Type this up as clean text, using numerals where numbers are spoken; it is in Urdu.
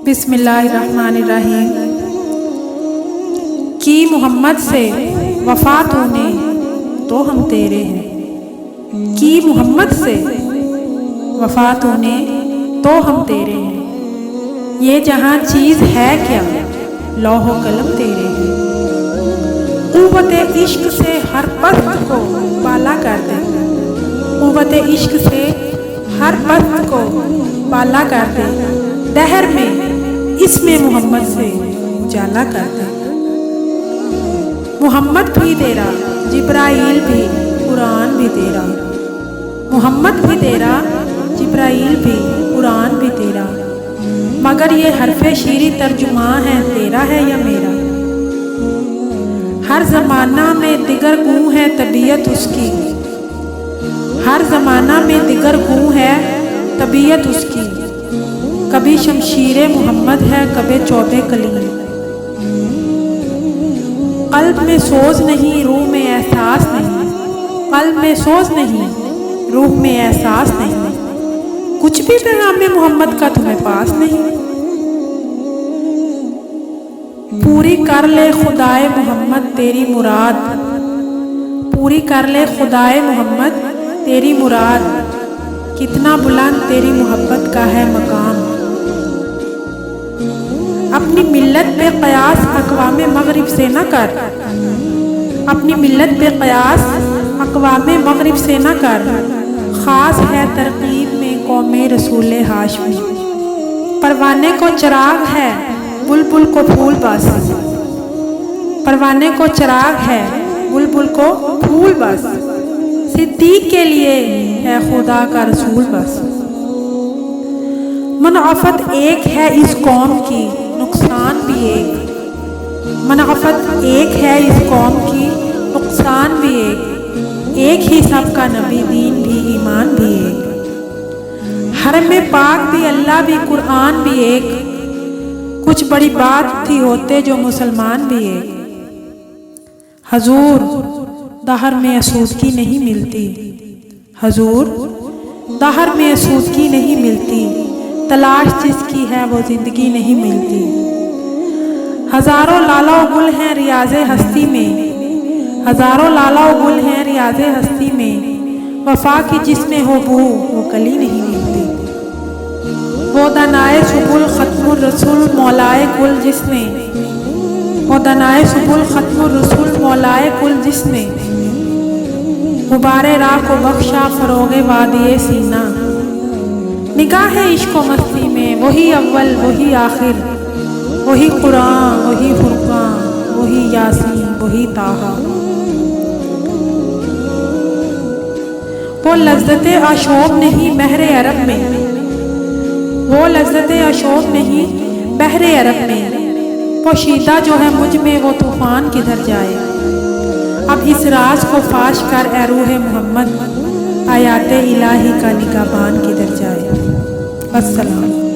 بسم اللہ الرحمن الرحیم۔ کی محمد سے وفا تو نے تو ہم تیرے ہیں، کی محمد سے وفا تو نے تو ہم تیرے ہیں، یہ جہاں چیز ہے کیا لوح و قلم تیرے ہیں، قوت عشق سے ہر پست کو بالا کر دے، قوت عشق سے ہر پست کو بالا کر دے، دہر میں اسم محمد سے اجالا کر دے۔ محمد بھی تیرا جبرائیل بھی قرآن بھی تیرا، محمد بھی تیرا جبرائیل بھی قرآن بھی تیرا، مگر یہ حرف شیری ترجمہ ہے، تیرا ہے یا میرا؟ ہر زمانہ میں دیگر گوں ہے طبیعت اس کی، ہر زمانہ میں دیگر گوں ہے طبیعت اس کی، کبھی شمشیر محمد ہے کبھی چوبے کلیم، قلب میں سوز نہیں روح میں احساس نہیں، قلب میں سوز نہیں روح میں احساس نہیں، کچھ بھی پیغام محمد کا تمہیں پاس نہیں، پوری کر لے خدائے محمد تیری مراد، پوری کر لے خدائے محمد تیری مراد، کتنا بلند تیری محبت کا ہے مقام، اپنی ملت پہ قیاس اقوام مغرب سے نہ کر، اپنی ملت پہ قیاس اقوام مغرب سے نہ کر، خاص ہے ترکیب میں قوم رسول ہاشمی، پروانے کو چراغ ہے بلبل کو پھول بس، پروانے کو چراغ ہے بلبل کو پھول بس، صدیق کے لیے ہے خدا کا رسول بس، منافت ایک ہے اس قوم کی نقصان بھی ایک، منافت ایک ہے اس قوم کی نقصان بھی ایک ہی سب کا نبی دین بھی ایمان بھی ایک، حرم پاک بھی اللہ بھی قرآن بھی ایک، کچھ بڑی بات تھی ہوتے جو مسلمان بھی ایک، حضور دہر میں آسودگی نہیں ملتی، حضور دہر میں آسودگی نہیں ملتی، تلاش جس کی ہے وہ زندگی نہیں ملتی، ہزاروں لالا و گل ہیں ریاض ہستی میں، ہزاروں لالا و گل ہیں ریاض ہستی میں، وفا کی جس میں ہو بو وہ کلی نہیں ملتی، وہ دنائے سبل ختم الرسول مولائے کل جس نے، وہ دنائے سبل ختم الرسول مولائے کل جس نے، غبار راہ کو بخشا فروغ وادی سینہ، نگاہ عشق و مستی میں وہی اول وہی آخر، وہی قرآن وہی فرقان وہی یاسین وہی طٰہٰ، وہ لذت آشوب نہیں بحر عرب میں، وہ لذت آشوب نہیں بحر عرب میں، پوشیدہ جو ہے مجھ میں وہ طوفان کدھر جائے، اب اس راز کو فاش کر اے روح محمد، آیات الہی کا نگہبان کدھر جائے۔ السلام۔